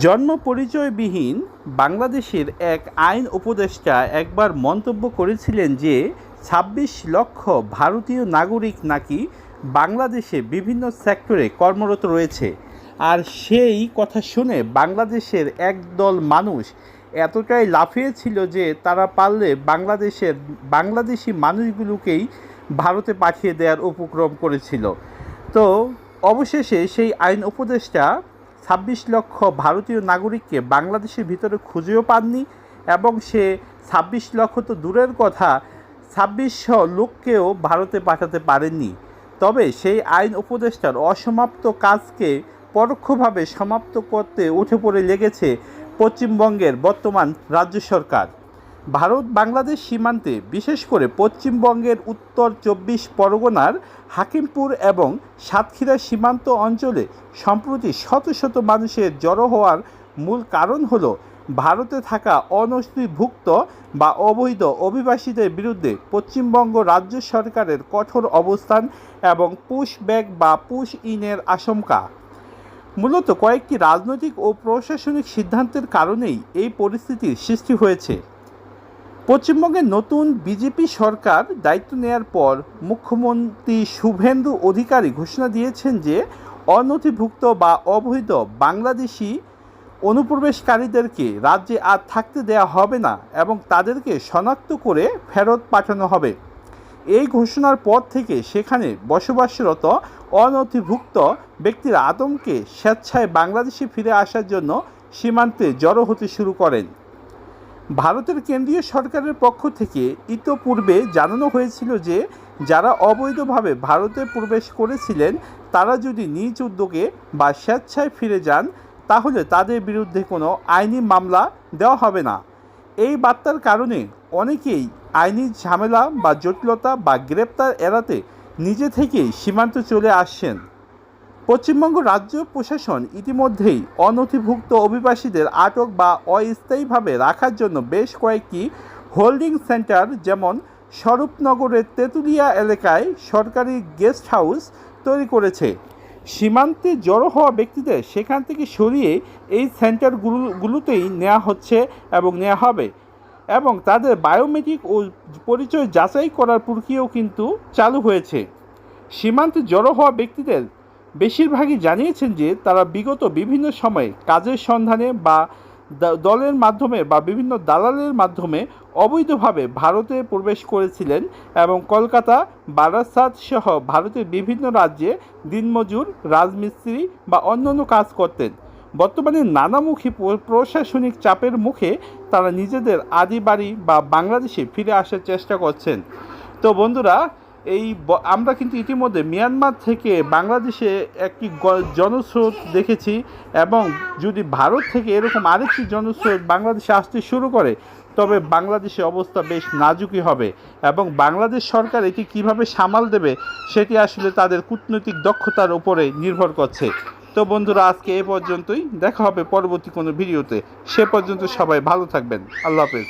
জন্ম পরিচয়বিহীন বাংলাদেশের এক আইন উপদেষ্টা একবার মন্তব্য করেছিলেন যে ২৬ লক্ষ ভারতীয় নাগরিক নাকি বাংলাদেশে বিভিন্ন সেক্টরে কর্মরত রয়েছে। আর সেই কথা শুনে বাংলাদেশের একদল মানুষ এতটাই লাফিয়েছিল যে তারা পারলে বাংলাদেশি মানুষগুলোকেই ভারতে পাঠিয়ে দেওয়ার উপক্রম করেছিল। তো অবশেষে সেই আইন উপদেষ্টা ২৬ লক্ষ ভারতীয় নাগরিককে বাংলাদেশের ভিতরে খুঁজেও পাননি এবং সে ২৬ লক্ষ তো দূরের কথা, ২৬০০ লোককেও ভারতে পাঠাতে পারেননি। তবে সেই আইন উপদেষ্টার অসমাপ্ত কাজকে পরোক্ষভাবে সমাপ্ত করতে উঠে পড়ে লেগেছে পশ্চিমবঙ্গের বর্তমান রাজ্য সরকার। ভারত বাংলাদেশ সীমান্তে বিশেষ করে পশ্চিমবঙ্গের উত্তর ২৪ পরগনার হাকিমপুর এবং সাতক্ষীরা সীমান্ত অঞ্চলে সম্প্রতি শত শত মানুষের জড়ো হওয়ার মূল কারণ হলো ভারতে থাকা অনথিভুক্ত বা অবৈধ অভিবাসীদের বিরুদ্ধে পশ্চিমবঙ্গ রাজ্য সরকারের কঠোর অবস্থান এবং পুশ ব্যাক বা পুশ ইনের আশঙ্কা। মূলত কয়েকটি রাজনৈতিক ও প্রশাসনিক সিদ্ধান্তের কারণেই এই পরিস্থিতির সৃষ্টি হয়েছে। পশ্চিমবঙ্গের নতুন বিজেপি সরকার দায়িত্ব নেওয়ার পর মুখ্যমন্ত্রী শুভেন্দু অধিকারী ঘোষণা দিয়েছেন যে অনথিভুক্ত বা অবৈধ বাংলাদেশি অনুপ্রবেশকারীদেরকে রাজ্যে আর থাকতে দেওয়া হবে না এবং তাদেরকে শনাক্ত করে ফেরত পাঠানো হবে। এই ঘোষণার পর থেকে সেখানে বসবাসরত অনথিভুক্ত ব্যক্তিরা আতঙ্কে স্বেচ্ছায় বাংলাদেশে ফিরে আসার জন্য সীমান্তে জড়ো হতে শুরু করেন। ভারতের কেন্দ্রীয় সরকারের পক্ষ থেকে ইতোপূর্বে জানানো হয়েছিল যে যারা অবৈধভাবে ভারতে প্রবেশ করেছিলেন তারা যদি নিজ উদ্যোগে বা স্বেচ্ছায় ফিরে যান তাহলে তাদের বিরুদ্ধে কোনো আইনি মামলা দেওয়া হবে না। এই বার্তার কারণে অনেকেই আইনি ঝামেলা বা জটিলতা বা গ্রেপ্তার এড়াতে নিজে থেকেই সীমান্তে চলে আসছেন। পশ্চিমবঙ্গ রাজ্য প্রশাসন ইতিমধ্যেই অনথিভুক্ত অভিবাসীদের আটক বা অস্থায়ীভাবে রাখার জন্য বেশ কয়েকটি হোল্ডিং সেন্টার যেমন স্বরূপনগরের তেঁতুলিয়া এলাকায় সরকারি গেস্ট হাউস তৈরি করেছে। সীমান্তে জড়ো হওয়া ব্যক্তিদের সেখান থেকে সরিয়ে এই সেন্টারগুলোতেই নেওয়া হচ্ছে এবং নেওয়া হবে এবং তাদের বায়োমেট্রিক ও পরিচয় যাচাই করার প্রক্রিয়াও কিন্তু চালু হয়েছে। সীমান্তে জড়ো হওয়া ব্যক্তিদের বেশিরভাগই জানিয়েছেন যে তারা বিগত বিভিন্ন সময়ে কাজের সন্ধানে বা দলের মাধ্যমে বা বিভিন্ন দালালের মাধ্যমে অবৈধভাবে ভারতে প্রবেশ করেছিলেন এবং কলকাতা, বারাসাত সহ ভারতের বিভিন্ন রাজ্যে দিনমজুর, রাজমিস্ত্রি বা অন্যান্য কাজ করতেন। বর্তমানে নানামুখী প্রশাসনিক চাপের মুখে তারা নিজেদের আদি বাড়ি বা বাংলাদেশে ফিরে আসার চেষ্টা করছেন। তো বন্ধুরা, আমরা কিন্তু ইতিমধ্যে মিয়ানমার থেকে বাংলাদেশে একটি জনস্রোত দেখেছি এবং যদি ভারত থেকে এরকম আরেকটি জনস্রোত বাংলাদেশে আসতে শুরু করে তবে বাংলাদেশের অবস্থা বেশ নাজুকি হবে এবং বাংলাদেশ সরকার এটি কিভাবে সামাল দেবে সেটি আসলে তাদের কূটনৈতিক দক্ষতার উপরে নির্ভর করছে। তো বন্ধুরা, আজকে এ পর্যন্তই, দেখা হবে পরবর্তী কোনো ভিডিওতে। সে পর্যন্ত সবাই ভালো থাকবেন। আল্লাহ হাফেজ।